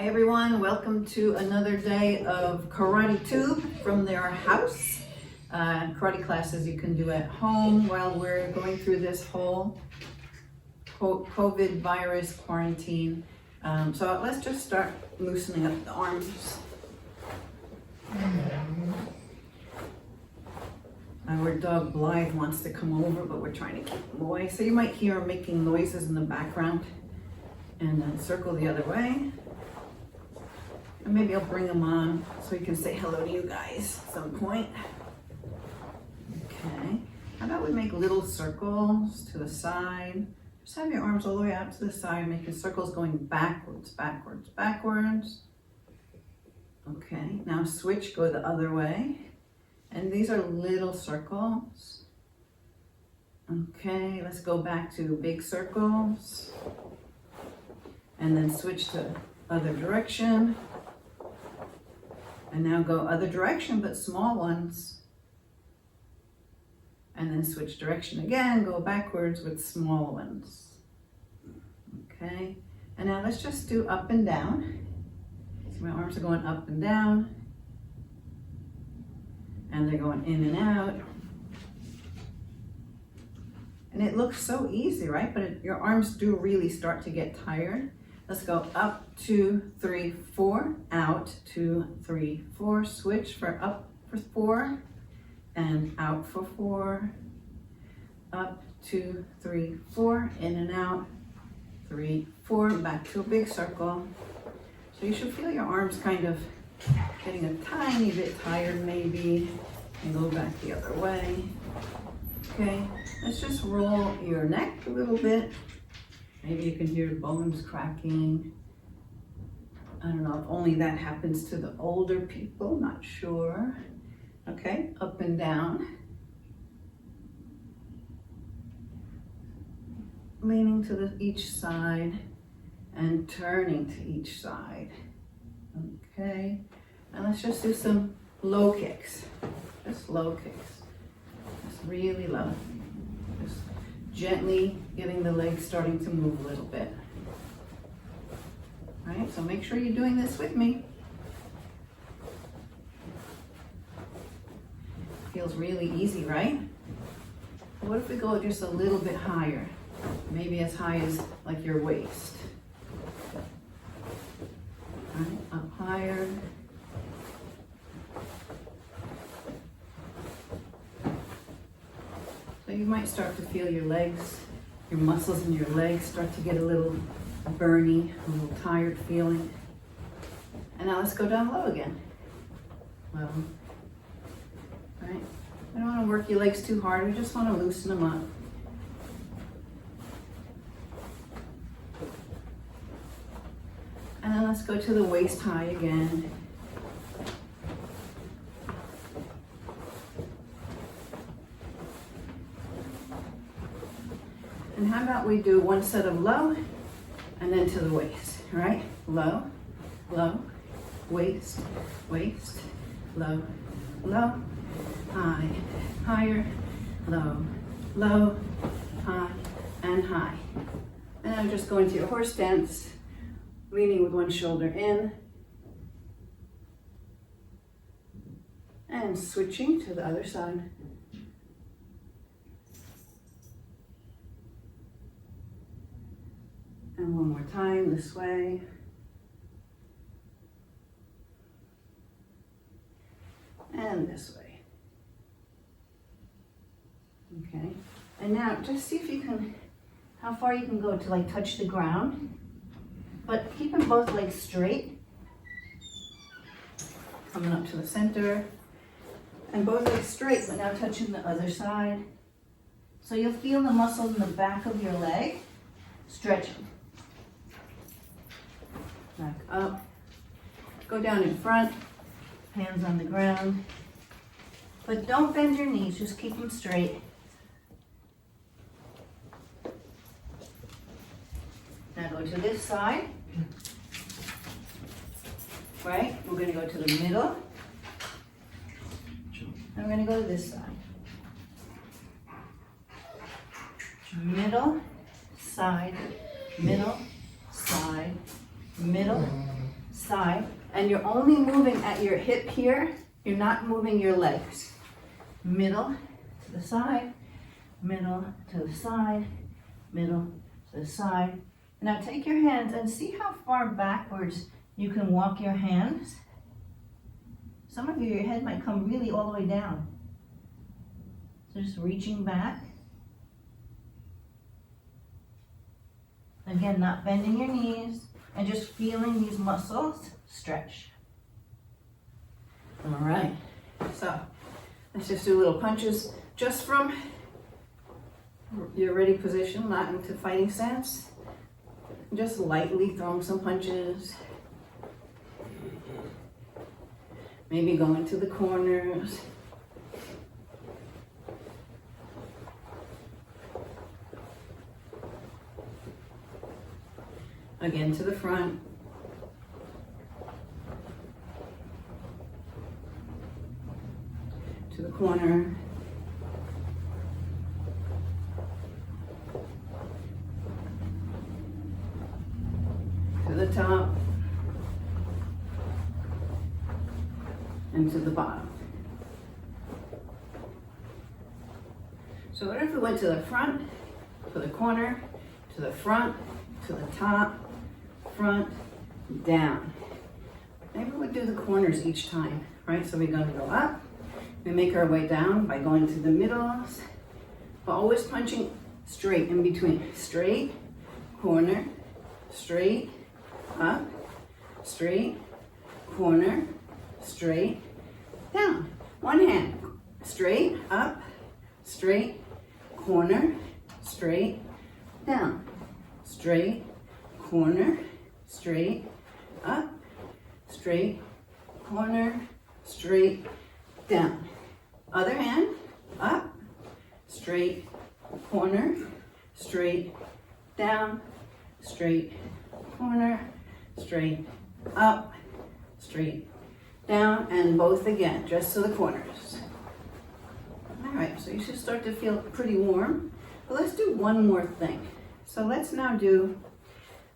Hi everyone, welcome to another day of Karate Tube from their house. Karate classes you can do at home while we're going through this whole COVID virus quarantine. So let's just start loosening up the arms. Our dog Blythe wants to come over, but we're trying to keep him away. So you might hear him making noises in the background. And then circle the other way. And maybe I'll bring him on so he can say hello to you guys at some point. Okay. How about we make little circles to the side? Just have your arms all the way out to the side, making circles going backwards, backwards, backwards. Okay, now switch, go the other way. And these are little circles. Okay, let's go back to big circles. And then switch to other direction. And now go other direction, but small ones. And then switch direction again, go backwards with small ones. Okay, and now let's just do up and down. So my arms are going up and down. And they're going in and out. And it looks so easy, right? But your arms do really start to get tired. Let's go up, 2, 3, 4, out, 2, 3, 4, switch for up for 4, and out for 4, up, 2, 3, 4, in and out, 3, 4, back to a big circle. So you should feel your arms kind of getting a tiny bit tired maybe, and go back the other way. Okay, let's just roll your neck a little bit. Maybe you can hear bones cracking. I don't know if only that happens to the older people, not sure. Okay, up and down. Leaning to each side and turning to each side. Okay, and let's just do some low kicks. Just low kicks. Just really low. Just gently getting the legs starting to move a little bit. All right, so make sure you're doing this with me. Feels really easy, right? What if we go just a little bit higher? Maybe as high as like your waist. All right, up higher. So you might start to feel your legs, your muscles in your legs start to get a little burny, a little tired feeling. And now let's go down low again. Low. All right. We don't want to work your legs too hard. We just want to loosen them up. And then let's go to the waist high again. And how about we do one set of low and then to the waist, right? Low, low, waist, waist, low, low, high, higher, low, low, high, and high. And I'm just going to your horse stance, leaning with one shoulder in, and switching to the other side. And one more time this way. And this way. Okay. And now just see if you can, how far you can go to like touch the ground. But keeping both legs straight. Coming up to the center. And both legs straight, but now touching the other side. So you'll feel the muscles in the back of your leg stretching. Back up. Go down in front. Hands on the ground. But don't bend your knees, just keep them straight. Now go to this side. Right? We're going to go to the middle. And we're going to go to this side. Middle, side, middle, side, middle, side, and you're only moving at your hip here. You're not moving your legs. Middle to the side, middle to the side, middle to the side. Now take your hands and see how far backwards you can walk your hands. Some of you, your head might come really all the way down. So just reaching back. Again, not bending your knees and just feeling these muscles stretch. All right, so let's just do little punches just from your ready position, not into fighting stance. Just lightly throwing some punches. Maybe going to the corners. Again to the front. To the corner. To the top. And to the bottom. So what if we went to the front, to the corner, to the front, to the top, front, down. Maybe we'll do the corners each time, right? So we're going to go up, we make our way down by going to the middles, but always punching straight in between. Straight, corner, straight, up, straight, corner, straight, down. One hand, straight, up, straight, corner, straight, down. Straight, corner, straight, up, straight, corner, straight, down. Other hand, up, straight, corner, straight, down, straight, corner, straight, up, straight, down, and both again, just to the corners. All right, so you should start to feel pretty warm, but let's do one more thing. So let's now do,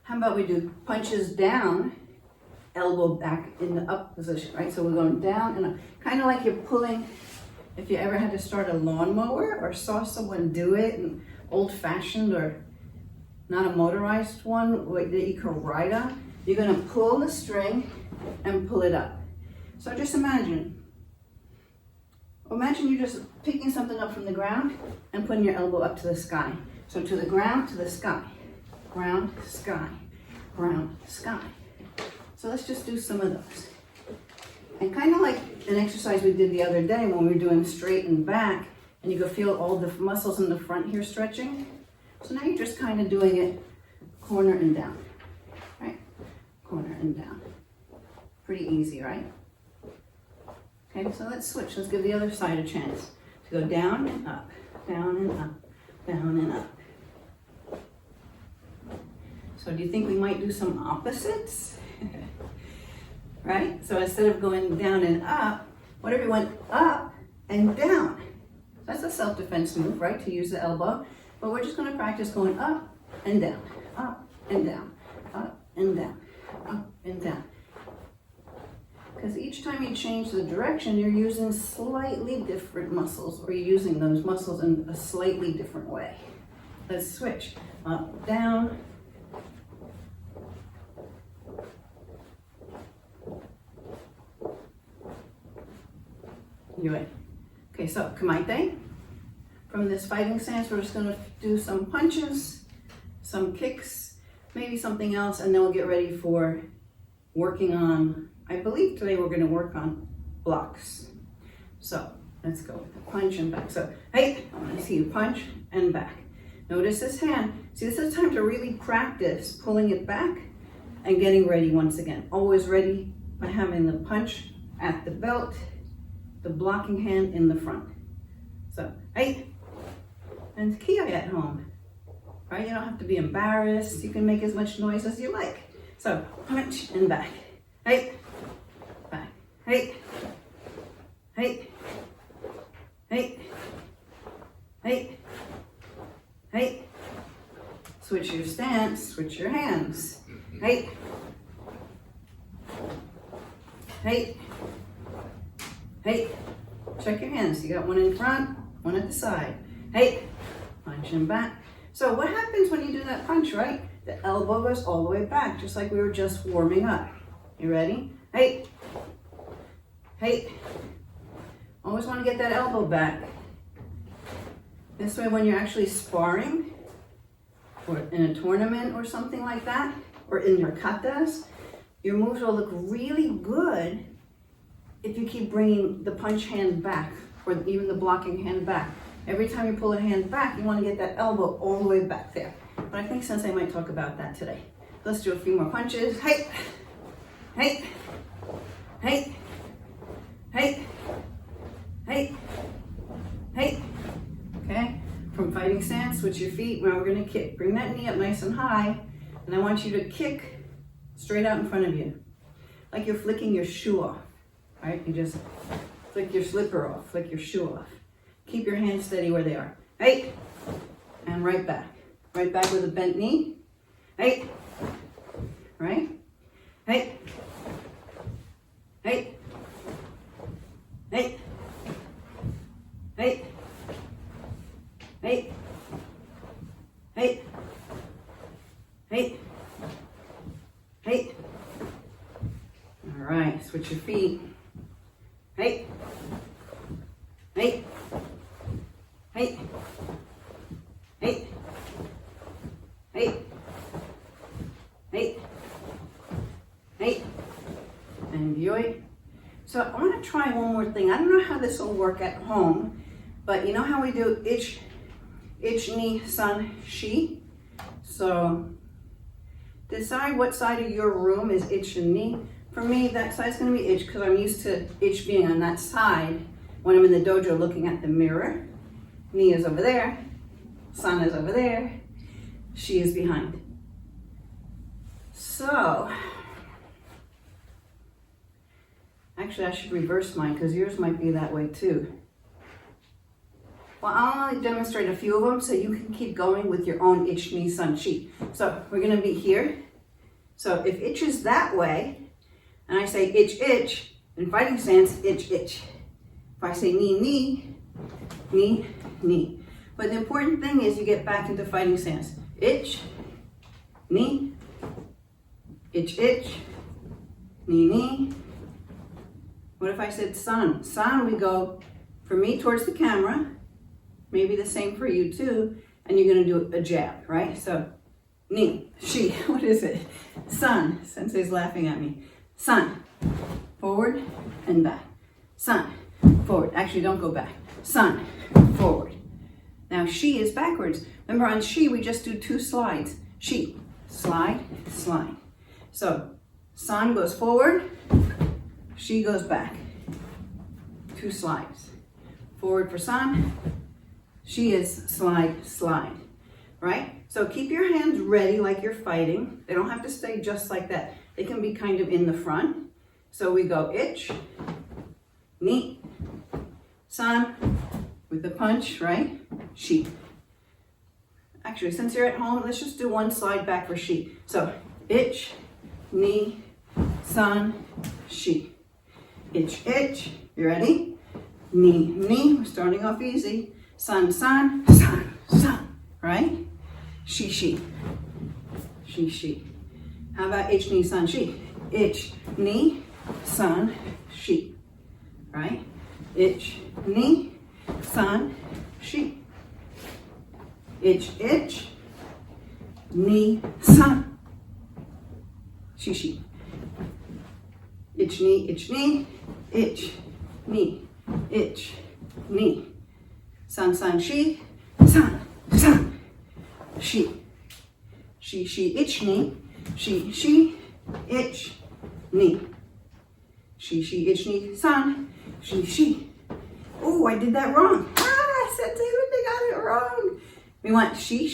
how about we do punches down, elbow back in the up position, right? So we're going down and up, kind of like you're pulling, if you ever had to start a lawnmower or saw someone do it, and old-fashioned or not a motorized one that you can ride on, you're gonna pull the string and pull it up. So just imagine you're just picking something up from the ground and putting your elbow up to the sky. So to the ground, to the sky, ground, sky, ground, sky. So let's just do some of those. And kind of like an exercise we did the other day when we were doing straight and back, and you could feel all the muscles in the front here stretching. So now you're just kind of doing it corner and down, right? Corner and down. Pretty easy, right? Okay, so let's switch. Let's give the other side a chance to go down and up, down and up, down and up. So do you think we might do some opposites? Right? So instead of going down and up, what if we went up and down? That's a self-defense move, right? To use the elbow. But we're just going to practice going up and down, up and down, up and down, up and down. Because each time you change the direction, you're using slightly different muscles, or you're using those muscles in a slightly different way. Let's switch. Up, down. Good. Okay, so kamaite. From this fighting stance, we're just going to do some punches, some kicks, maybe something else, and then we'll get ready for working on, I believe today we're going to work on blocks. So let's go with the punch and back. So, hey, I want to see you punch and back. Notice this hand. See, this is time to really practice pulling it back and getting ready once again. Always ready by having the punch at the belt, the blocking hand in the front. So, hey, and kia at home, right? You don't have to be embarrassed. You can make as much noise as you like. So, punch and back. Hey, back. Hey, hey, hey, hey, hey. Switch your stance, switch your hands. Hey, Hey. Hey. Check your hands. You got one in front, one at the side. Hey. Punch and back. So what happens when you do that punch, right? The elbow goes all the way back, just like we were just warming up. You ready? Hey. Hey. Always want to get that elbow back. This way when you're actually sparring, or in a tournament or something like that, or in your katas, your moves will look really good if you keep bringing the punch hand back, or even the blocking hand back. Every time you pull a hand back, you want to get that elbow all the way back there. But I think Sensei might talk about that today. Let's do a few more punches. Hey, hey, hey, hey, hey, hey. Okay, from fighting stance, switch your feet. Now we're gonna kick. Bring that knee up nice and high, and I want you to kick straight out in front of you, like you're flicking your shoe off, right? You just flick your slipper off, flick your shoe off. Keep your hands steady where they are. Hey, and right back. Right back with a bent knee. Hey, right? Hey, hey, hey, hey, hey, hey, hey, hey. All right, switch your feet. Hey, hey, hey, hey, hey, hey, hey, and yoy. So I want to try one more thing. I don't know how this will work at home, but you know how we do ich, ni, san, shi? So decide what side of your room is ich and ni. For me, that side's going to be ich because I'm used to ich being on that side when I'm in the dojo looking at the mirror. Ni is over there, san is over there, shi is behind. So, actually I should reverse mine because yours might be that way too. Well, I'll only demonstrate a few of them so you can keep going with your own ich, ni, san, shi. So we're going to be here. So if ich is that way, and I say ich, in fighting stance, ich. If I say ni, ni. But the important thing is you get back into fighting stance. Ich, ni, ich, ni. What if I said san? San, we go, for me, towards the camera. Maybe the same for you too. And you're going to do a jab, right? So, ni, shi, what is it? San, Sensei's laughing at me. San, forward and back. San, forward. Actually, don't go back. San, forward. Now, shi is backwards. Remember on shi, we just do 2 slides. Shi, slide, slide. So, san goes forward, shi goes back. 2 slides. Forward for san, shi is slide, slide. Right? So keep your hands ready like you're fighting. They don't have to stay just like that. They can be kind of in the front. So we go ich, ni, san, with the punch, right? Shi. Actually, since you're at home, let's just do 1 slide back for shi. So ich, ni, san, shi. Ich, you ready? Ni, we're starting off easy. San, san, right? Shi, shi. How about ich, ni, san, shi? Ich, ni, san, shi. Right? Ich, ni, san, shi. Ich, ni, san, shi. Ich, ni, ich, ni. San, shi, san, shi. Shi, ich, ni. Shi, ich, ni. Shi, ich, ni, san. Shi. Oh, I did that wrong. Sensei, we got it wrong. We want shi,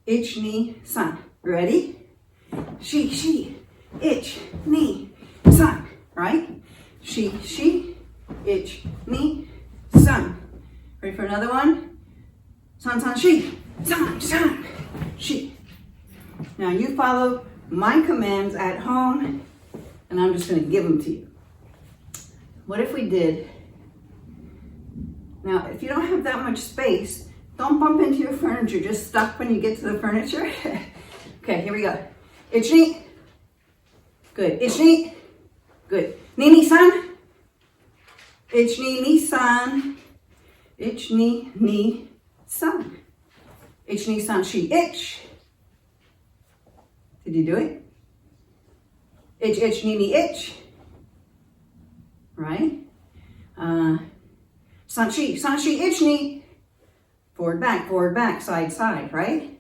ich, ni, san. Ready? Shi, ich, ni, san. Right? Shi, ich, ni, san. Ready for another one? San, shi. San, shi. Now you follow my commands at home and I'm just gonna give them to you. What if we did, now if you don't have that much space, don't bump into your furniture, just stop when you get to the furniture. Okay, here we go. Ichi. Good. Ichi. Good. Ni-ni-san. Ich-ni-ni-san. Ich-ni-ni-san. Ich-ni-san. She. Ich. Did you do it? Ich, ich, ni-ni, ich. Right? San-shi. San-shi, ich-ni. Forward, back, side, side, right?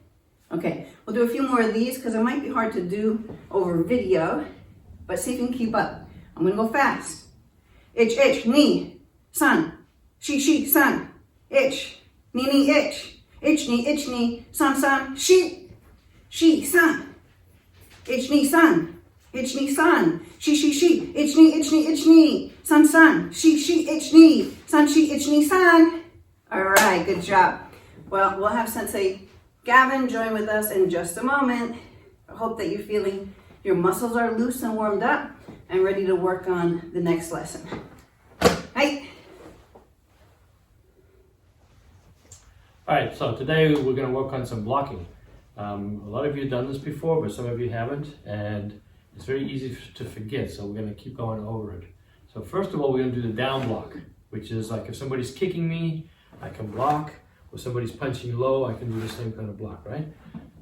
Okay, we'll do a few more of these because it might be hard to do over video, but see if you can keep up. I'm gonna go fast. Ich, ni, san, she, san, ich, ni, ich, ni, san, she, san, ich, ni, san, she, ich, ni, san, she, ich, ni, san, All right, good job. Well, we'll have Sensei Gavin join with us in just a moment. I hope that you're feeling your muscles are loose and warmed up and ready to work on the next lesson. Hey. All right, so today we're going to work on some blocking. A lot of you have done this before, but some of you haven't, and it's very easy to forget, so we're going to keep going over it. So first of all, we're going to do the down block, which is like if somebody's kicking me, I can block. Or somebody's punching low, I can do the same kind of block, right?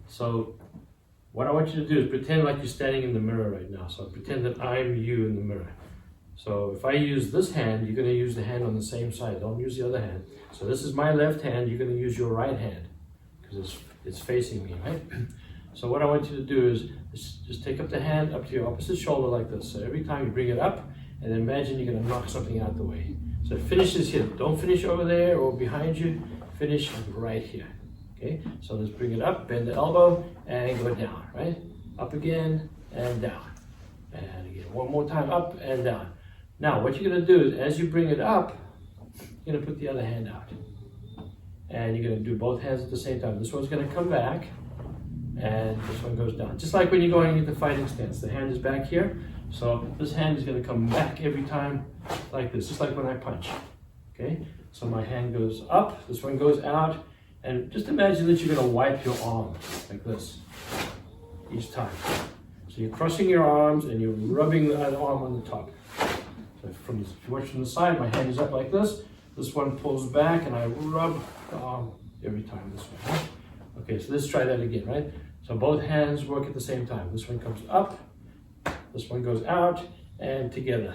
So what I want you to do is pretend like you're standing in the mirror right now. So pretend that I'm you in the mirror. So if I use this hand, you're going to use the hand on the same side. Don't use the other hand. So this is my left hand, you're going to use your right hand because it's facing me, right? So what I want you to do is just take up the hand up to your opposite shoulder like this. So every time you bring it up, and imagine you're going to knock something out the way. So it finishes here. Don't finish over there or behind you. Finish right here. Okay, so let's bring it up, bend the elbow, and go down, right? Up again, and down. And again, one more time, up and down. Now, what you're gonna do is, as you bring it up, you're gonna put the other hand out. And you're gonna do both hands at the same time. This one's gonna come back, and this one goes down. Just like when you're going into fighting stance. The hand is back here, so this hand is gonna come back every time like this, just like when I punch, okay? So my hand goes up, this one goes out, and just imagine that you're going to wipe your arm like this each time. So you're crossing your arms and you're rubbing the other arm on the top. So if you watch from the side, my hand is up like this. This one pulls back and I rub the arm every time this way. Right? Okay, so let's try that again, right? So both hands work at the same time. This one comes up, this one goes out, and together.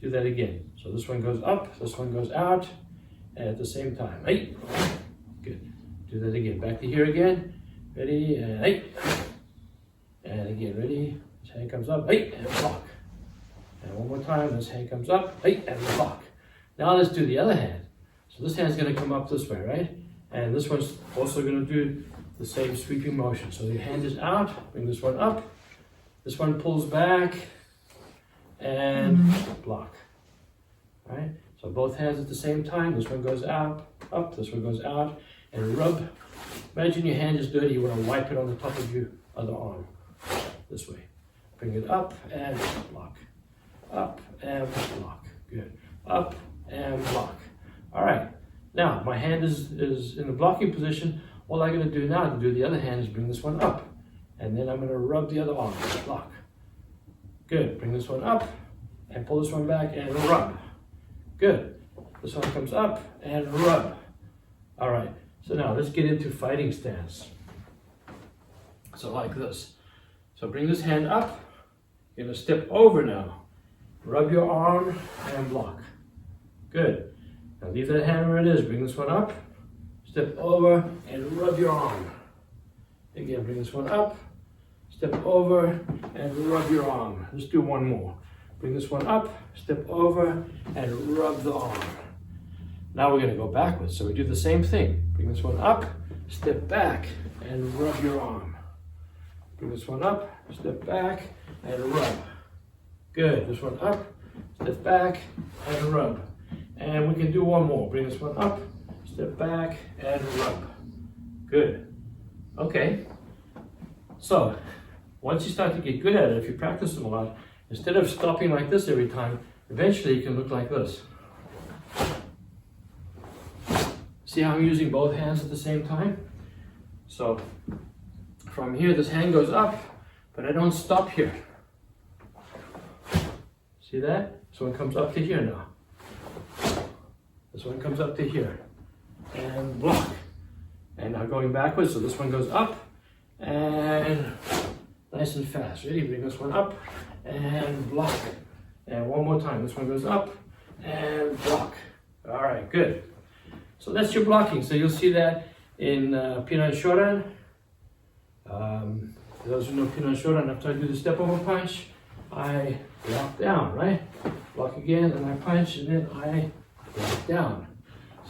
Do that again. So this one goes up, this one goes out, and at the same time. Hey. Good. Do that again. Back to here again. Ready, and hey. And again, ready. This hand comes up, hey, and block. And one more time, this hand comes up, hey, and block. Now let's do the other hand. So this hand's gonna come up this way, right? And this one's also gonna do the same sweeping motion. So your hand is out, bring this one up. This one pulls back, and block, right? So both hands at the same time. This one goes out, up, this one goes out, and rub. Imagine your hand is dirty, you want to wipe it on the top of your other arm, this way. Bring it up and block, up and block, good. Up and block. All right, now my hand is in the blocking position. All I'm gonna do now to do the other hand is bring this one up, and then I'm gonna rub the other arm, block. Good, bring this one up and pull this one back and rub. Good, this one comes up and rub. All right, so now let's get into fighting stance. So like this. So bring this hand up, you're gonna step over now. Rub your arm and block. Good, now leave that hand where it is. Bring this one up, step over and rub your arm. Again, bring this one up, step over and rub your arm. Let's do one more. Bring this one up, step over and rub the arm. Now we're gonna go backwards. So we do the same thing. Bring this one up, step back and rub your arm. Bring this one up, step back and rub. Good, this one up, step back and rub. And we can do one more. Bring this one up, step back and rub. Good. Okay. So once you start to get good at it, if you practice it a lot, instead of stopping like this every time, eventually you can look like this. See how I'm using both hands at the same time? So from here, this hand goes up, but I don't stop here. See that? This one comes up to here now. This one comes up to here. And block. And now going backwards, so this one goes up and nice and fast. Ready? Bring this one up and block. And one more time. This one goes up and block. All right, good. So that's your blocking. So you'll see that in Pinan Shodan. For those who know Pinan Shodan, after I do the step over punch, I block down, right? Block again, and I punch, and then I block down.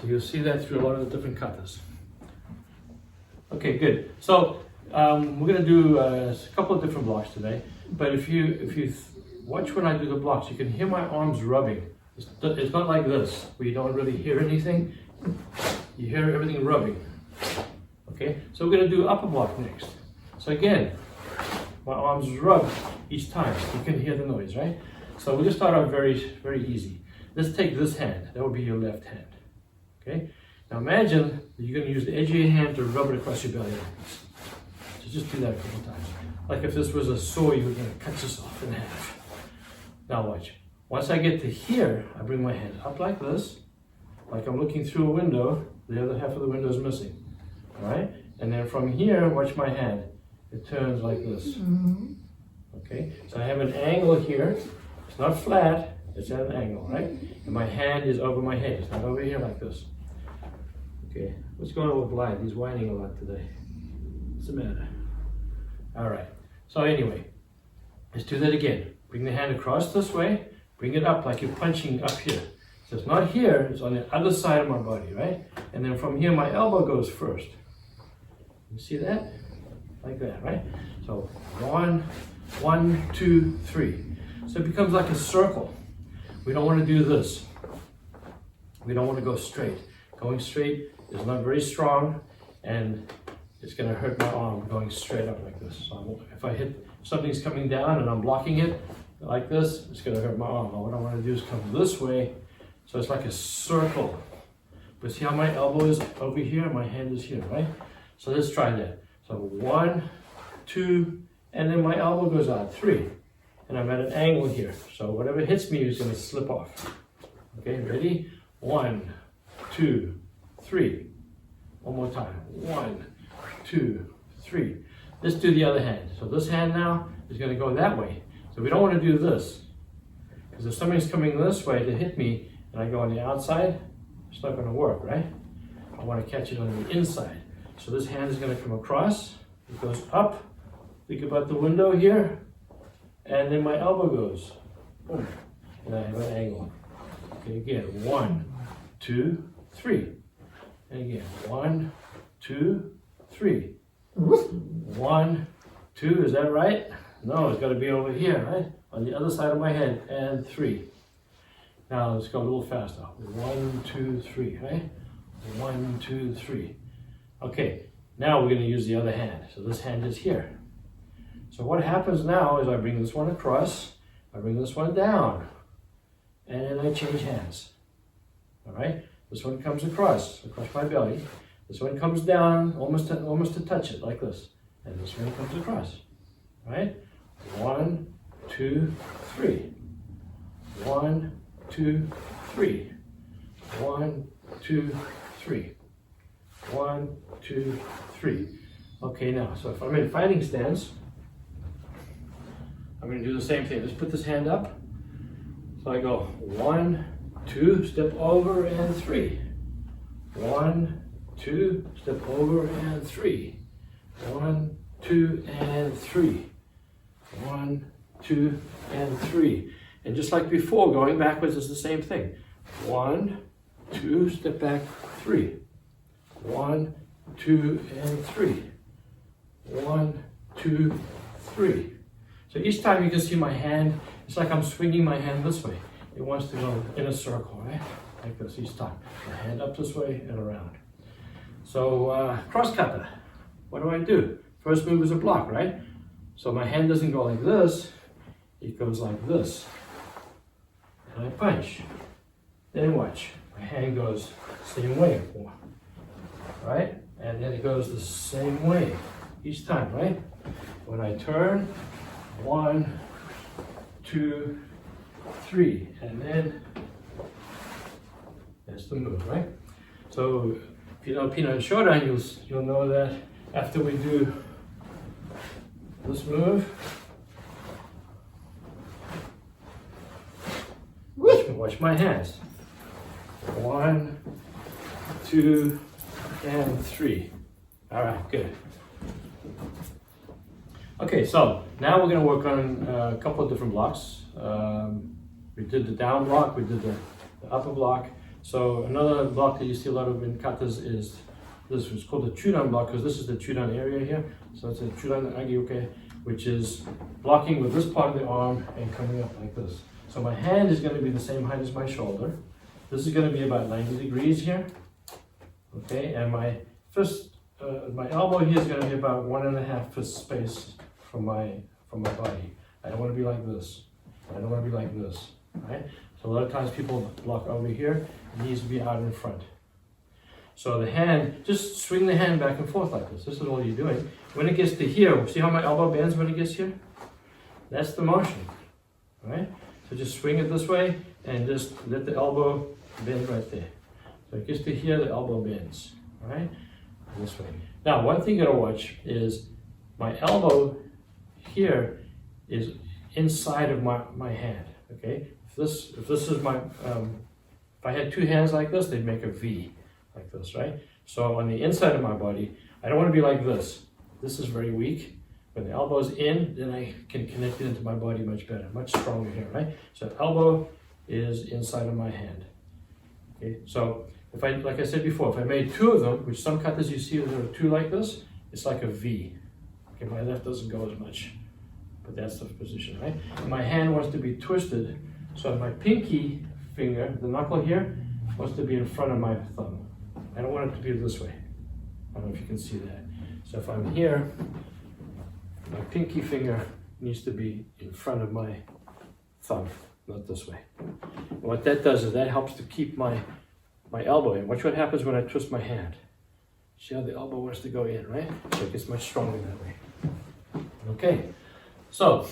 So you'll see that through a lot of the different katas. Okay, good. So we're going to do a couple of different blocks today. But if you watch when I do the blocks, you can hear my arms rubbing. It's not like this, where you don't really hear anything. You hear everything rubbing. Okay, so we're going to do upper block next. So again, my arms rub each time. You can hear the noise, right? So we'll just start out very, very easy. Let's take this hand. That would be your left hand. Okay? Now imagine that you're going to use the edge of your hand to rub it across your belly like this. So just do that a couple times. Like if this was a saw, you were going to cut yourself in half. Now watch. Once I get to here, I bring my hand up like this. Like I'm looking through a window. The other half of the window is missing. All right? And then from here, watch my hand. It turns like this. Okay? So I have an angle here. It's not flat. It's at an angle, right? And my hand is over my head. It's not over here like this. Okay, what's going on with Blind? He's whining a lot today. What's the matter? All right, so anyway, let's do that again. Bring the hand across this way. Bring it up like you're punching up here. So it's not here, it's on the other side of my body, right? And then from here, my elbow goes first. You see that? Like that, right? So 1, 1, 2, 3. So it becomes like a circle. We don't want to do this. We don't want to go straight. Going straight is not very strong, and it's going to hurt my arm going straight up like this. So if I hit something's coming down and I'm blocking it like this, it's going to hurt my arm. What I want to do is come this way, so it's like a circle. But see how my elbow is over here, my hand is here, right? So let's try that. So 1, 2, and then my elbow goes out, 3. And I'm at an angle here. So whatever hits me is going to slip off. Okay, ready? 1, 2, 3. One more time. 1, 2, 3. Let's do the other hand. So this hand now is going to go that way. So we don't want to do this. Because if something's coming this way to hit me and I go on the outside, it's not going to work, right? I want to catch it on the inside. So this hand is going to come across. It goes up. Think about the window here. And then my elbow goes. Boom. And I have an angle. Okay, again. 1, 2, 3. And again. 1, 2, 3. 1, 2. Is that right? No, it's got to be over here, right? On the other side of my head. And 3. Now let's go a little faster. 1, 2, 3, right? 1, 2, 3. Okay, now we're going to use the other hand. So this hand is here. So what happens now is I bring this one across, I bring this one down, and then I change hands. All right? This one comes across my belly. This one comes down almost to touch it, like this. And this one comes across. All right? 1, 2, 3. 1, 2, 3. 1, 2, 3. 1, 2, 3. Okay, now, so if I'm in fighting stance, I'm going to do the same thing. Just put this hand up. So I go 1, 2, step over, and 3. 1, 2, step over, and 3. 1, 2, and 3. 1, 2, and 3. And just like before, going backwards is the same thing. 1, 2, step back, 3. 1, 2, and 3. 1, 2, 3. So each time you can see my hand, it's like I'm swinging my hand this way. It wants to go in a circle, right? Like this each time. My hand up this way and around. So cross kata, what do? First move is a block, right? So my hand doesn't go like this, it goes like this. And I punch. Then watch, my hand goes same way, right? And then it goes the same way each time, right? When I turn, 1, 2, 3, and then that's the move, right? So if you know Peanut and Showdown, you'll know that after we do this move, watch my hands. 1, 2, and 3. All right, good. Okay, so now we're going to work on a couple of different blocks. We did the down block, we did the upper block. So another block that you see a lot of in katas is this is called the chudan block, because this is the chudan area here. So it's a chudan agioke, which is blocking with this part of the arm and coming up like this. So my hand is going to be the same height as my shoulder. This is going to be about 90 degrees here. Okay, and my fist, my elbow here is going to be about 1.5 fist space from my body. I don't want to be like this. I don't want to be like this. Right? So a lot of times people block over here. It needs to be out in front. So the hand, just swing the hand back and forth like this. This is all you're doing. When it gets to here, see how my elbow bends when it gets here? That's the motion. Right? So just swing it this way and just let the elbow bend right there. So it gets to here, the elbow bends. Right? This way. Now, one thing you gotta watch is my elbow here is inside of my hand. Okay? If this is my, if I had two hands like this, they'd make a V, like this, right? So on the inside of my body, I don't want to be like this. This is very weak. When the elbow's in, then I can connect it into my body much better, much stronger here, right? So elbow is inside of my hand. Okay, so if I, like I said before, if I made two of them, which some katas you see there are two like this, it's like a V. Okay, my left doesn't go as much, but that's the position, right? And my hand wants to be twisted, so my pinky finger, the knuckle here, wants to be in front of my thumb. I don't want it to be this way. I don't know if you can see that. So if I'm here, my pinky finger needs to be in front of my thumb, not this way. And what that does is that helps to keep my elbow in. Watch what happens when I twist my hand. See how the elbow wants to go in, right? So it gets much stronger that way. Okay, so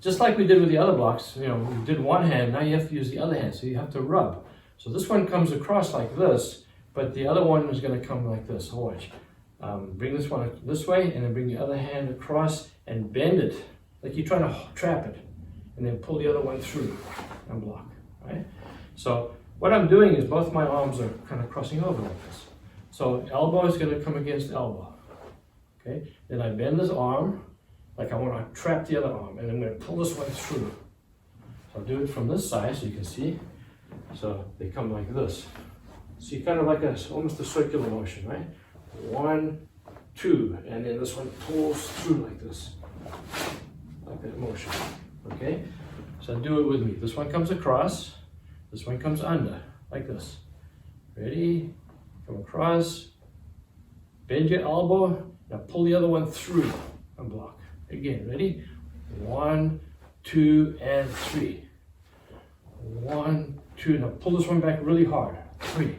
just like we did with the other blocks, you know, we did one hand, now you have to use the other hand, so you have to rub. So this one comes across like this, but the other one is going to come like this. So watch. Bring this one this way, and then bring the other hand across and bend it, like you're trying to trap it, and then pull the other one through and block, right? So what I'm doing is both my arms are kind of crossing over like this. So elbow is going to come against elbow, okay? Then I bend this arm, like I want to trap the other arm, and I'm going to pull this one through. So I'll do it from this side so you can see. So they come like this. See, kind of like almost a circular motion, right? 1, 2, and then this one pulls through like this, like that motion, okay? So do it with me. This one comes across, this one comes under, like this. Ready? Come across, bend your elbow, now pull the other one through and block. Again, ready? 1, 2, and 3. 1, 2, now pull this one back really hard. 3.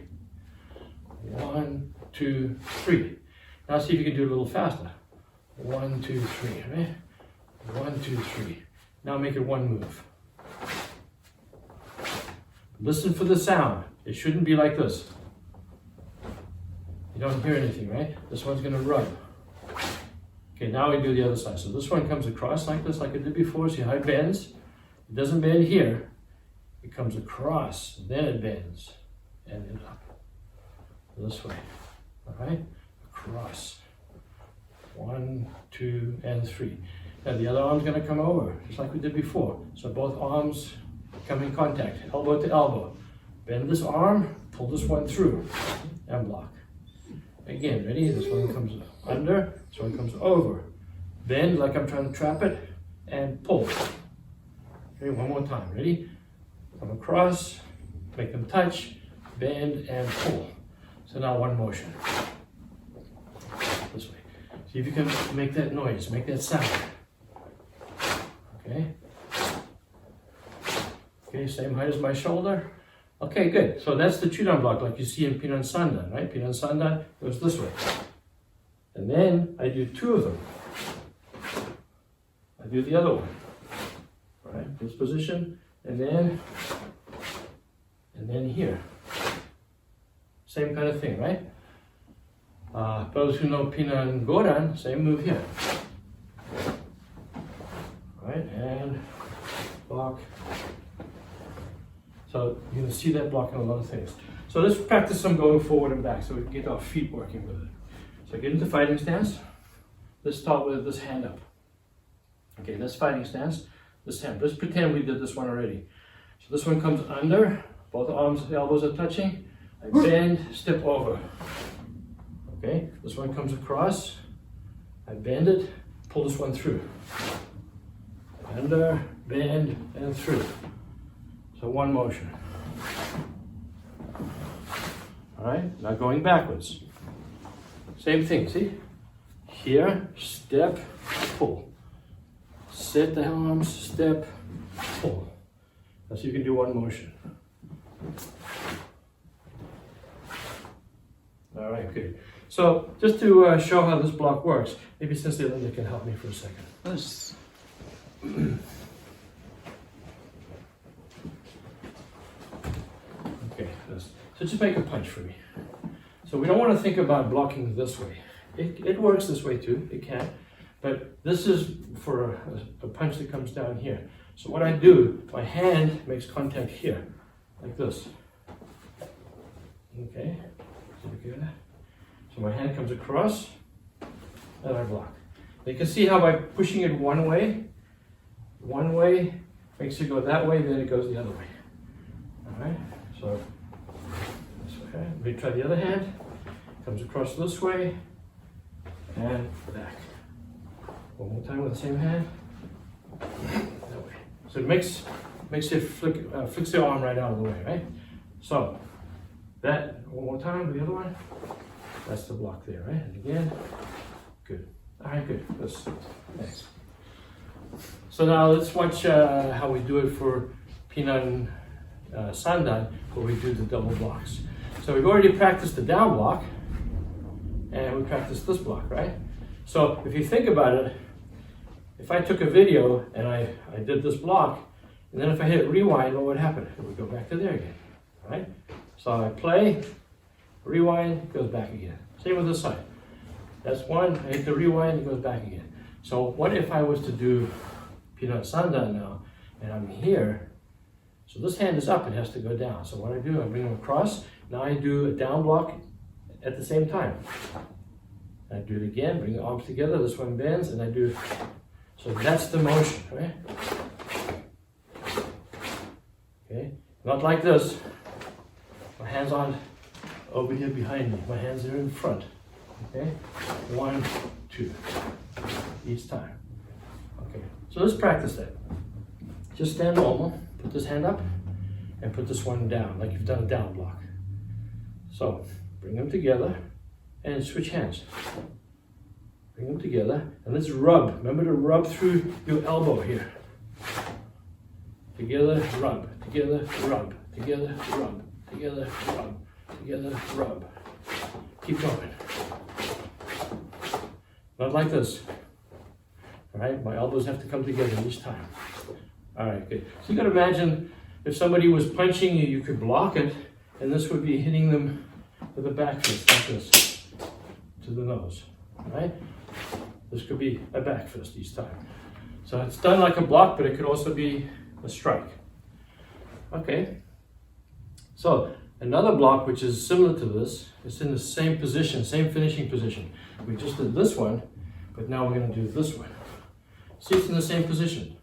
1, 2, 3. Now see if you can do it a little faster. 1, 2, 3, right? 1, 2, 3. Now make it one move. Listen for the sound. It shouldn't be like this. You don't hear anything, right? This one's gonna rub. Okay, now we do the other side. So this one comes across like this, like I did before. See how it bends? It doesn't bend here. It comes across, then it bends, and then up. This way. All right? Across. 1, 2, and 3. Now the other arm's going to come over, just like we did before. So both arms come in contact, elbow to elbow. Bend this arm, pull this one through, and block. Again, ready? This one comes under, this one comes over. Bend like I'm trying to trap it, and pull. Okay, one more time. Ready? Come across, make them touch, bend, and pull. So now one motion. This way. See if you can make that noise, make that sound. Okay. Okay, same height as my shoulder. Okay, good. So that's the two-down block like you see in Pinan Sandan, right? Pinan Sandan goes this way. And then I do two of them. I do the other one. Right? This position, and then here. Same kind of thing, right? Those who know Pinan Goran, same move here. Right, and block. So you can see that block in a lot of things. So let's practice some going forward and back so we can get our feet working with it. So get into fighting stance. Let's start with this hand up. Okay, that's fighting stance. This hand. Let's pretend we did this one already. So this one comes under, both arms, the elbows are touching. I bend, step over. Okay, this one comes across. I bend it, pull this one through. Under, bend, and through. So one motion. All right, now going backwards. Same thing, see? Here, step, pull. Set the arms, step, pull. So you can do one motion. All right, good. So just to show how this block works, maybe Sensei Linda can help me for a second. Yes. Okay, so just make a punch for me. So we don't want to think about blocking this way. It works this way too, it can. But this is for a punch that comes down here. So what I do, my hand makes contact here, like this. Okay, so my hand comes across, and I block. You can see how by pushing it one way makes it go that way, then it goes the other way. All right, so this way. Okay. Let me try the other hand. Comes across this way, and back. One more time with the same hand. That way. So it makes it flicks the arm right out of the way, right? So that one more time with the other one. That's the block there, right? And again, good. All right, good. Thanks. So now let's watch how we do it for Pinan Sandan, where we do the double blocks. So we've already practiced the down block, and we practiced this block, right? So if you think about it, if I took a video and I did this block, and then if I hit rewind, what would happen? It would go back to there again, right? So I play, rewind, it goes back again. Same with this side. That's one, I hit the rewind, it goes back again. So what if I was to do Pinan Sandan now, and I'm here, so this hand is up, it has to go down. So what I do, I bring them across, now I do a down block at the same time. I do it again, bring the arms together, this one bends, and I do, so that's the motion, right? Okay, not like this. My hands aren't over here behind me, my hands are in front. Okay, 1, 2, each time. Okay, so let's practice that. Just stand normal, put this hand up, and put this one down, like you've done a down block. So, bring them together, and switch hands. Bring them together, and let's rub. Remember to rub through your elbow here. Together, rub. Together, rub. Together, rub. Together, rub. Together, rub. Keep going. Not like this. All right, my elbows have to come together each time. All right, good. So you can imagine if somebody was punching you, you could block it, and this would be hitting them with a back fist like this to the nose. All right, this could be a back fist each time. So it's done like a block, but it could also be a strike. Okay. So another block which is similar to this, it's in the same position, same finishing position. We just did this one, but now we're going to do this one. See, it's in the same position.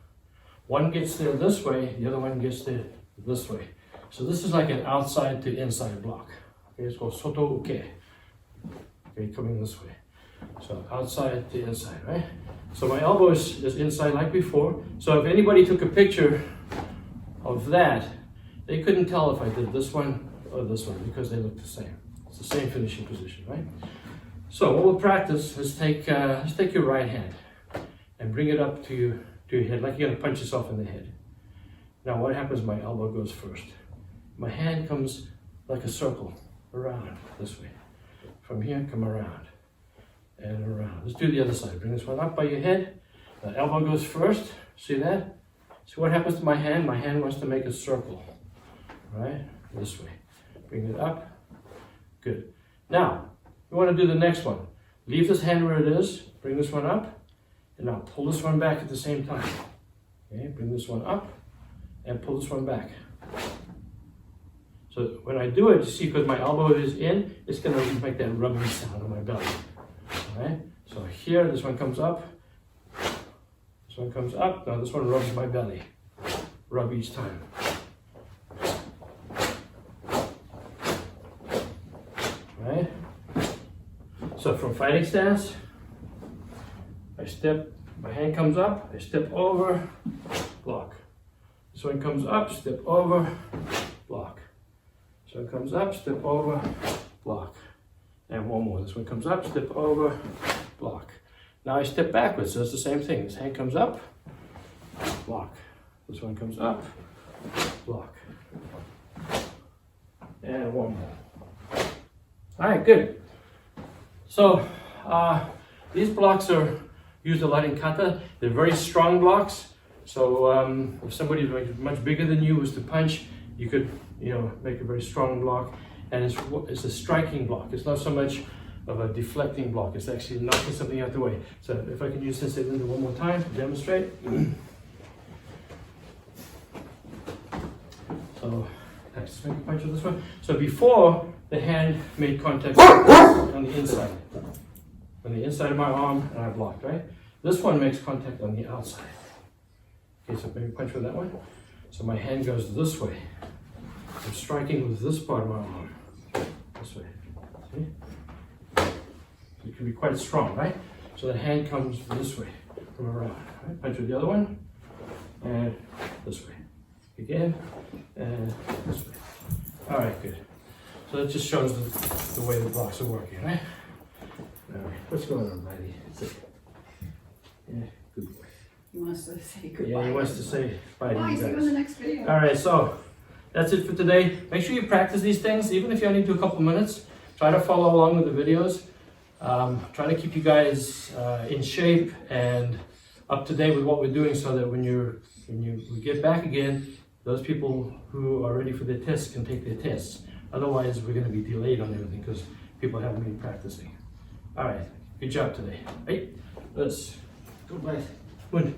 One gets there this way, the other one gets there this way. So this is like an outside to inside block. Okay, it's called soto uke. Okay, coming this way. So outside to inside, right? So my elbow is inside like before. So if anybody took a picture of that, they couldn't tell if I did this one or this one because they look the same. It's the same finishing position, right? So what we'll practice is take your right hand and bring it up to to your head, like you're gonna punch yourself in the head. Now what happens, my elbow goes first. My hand comes like a circle around this way. From here, come around and around. Let's do the other side. Bring this one up by your head. The elbow goes first. See that? See what happens to my hand? My hand wants to make a circle, right? This way. Bring it up. Good. Now, we want to do the next one. Leave this hand where it is. Bring this one up. And now pull this one back at the same time. Okay, bring this one up and pull this one back. So when I do it, you see, because my elbow is in, it's going to make that rubbing sound on my belly. All right? So here, this one comes up. This one comes up. Now this one rubs my belly. Rub each time. All right? So from fighting stance, I step, my hand comes up, I step over, block. This one comes up, step over, block. This one comes up, step over, block. And one more. This one comes up, step over, block. Now I step backwards, so it's the same thing. This hand comes up, block. This one comes up, block. And one more. All right, good. So these blocks are used a lot in kata. They're very strong blocks. So if somebody much bigger than you was to punch, you could, make a very strong block. And it's a striking block. It's not so much of a deflecting block. It's actually knocking something out the way. So if I can use Sensei Linda one more time to demonstrate. So let's make a punch with this one. So before, the hand made contact on the inside. On the inside of my arm, and I blocked, right? This one makes contact on the outside. Okay, so maybe punch with that one. So my hand goes this way. I'm striking with this part of my arm. This way. See? It can be quite strong, right? So the hand comes this way, from around. Right? Punch with the other one, and this way. Again, and this way. All right, good. So that just shows the way the blocks are working, right? All right, what's going on, buddy? Yeah, good boy. He wants to say goodbye. Yeah, he wants to say bye to you See you in guys. the next video. All right, so that's it for today. Make sure you practice these things, even if you only do a couple minutes. Try to follow along with the videos. Try to keep you guys in shape and up to date with what we're doing, so that when we get back again, those people who are ready for their tests can take their tests. Otherwise, we're going to be delayed on everything because people haven't been practicing. All right, good job today. Hey, let's go back. Good.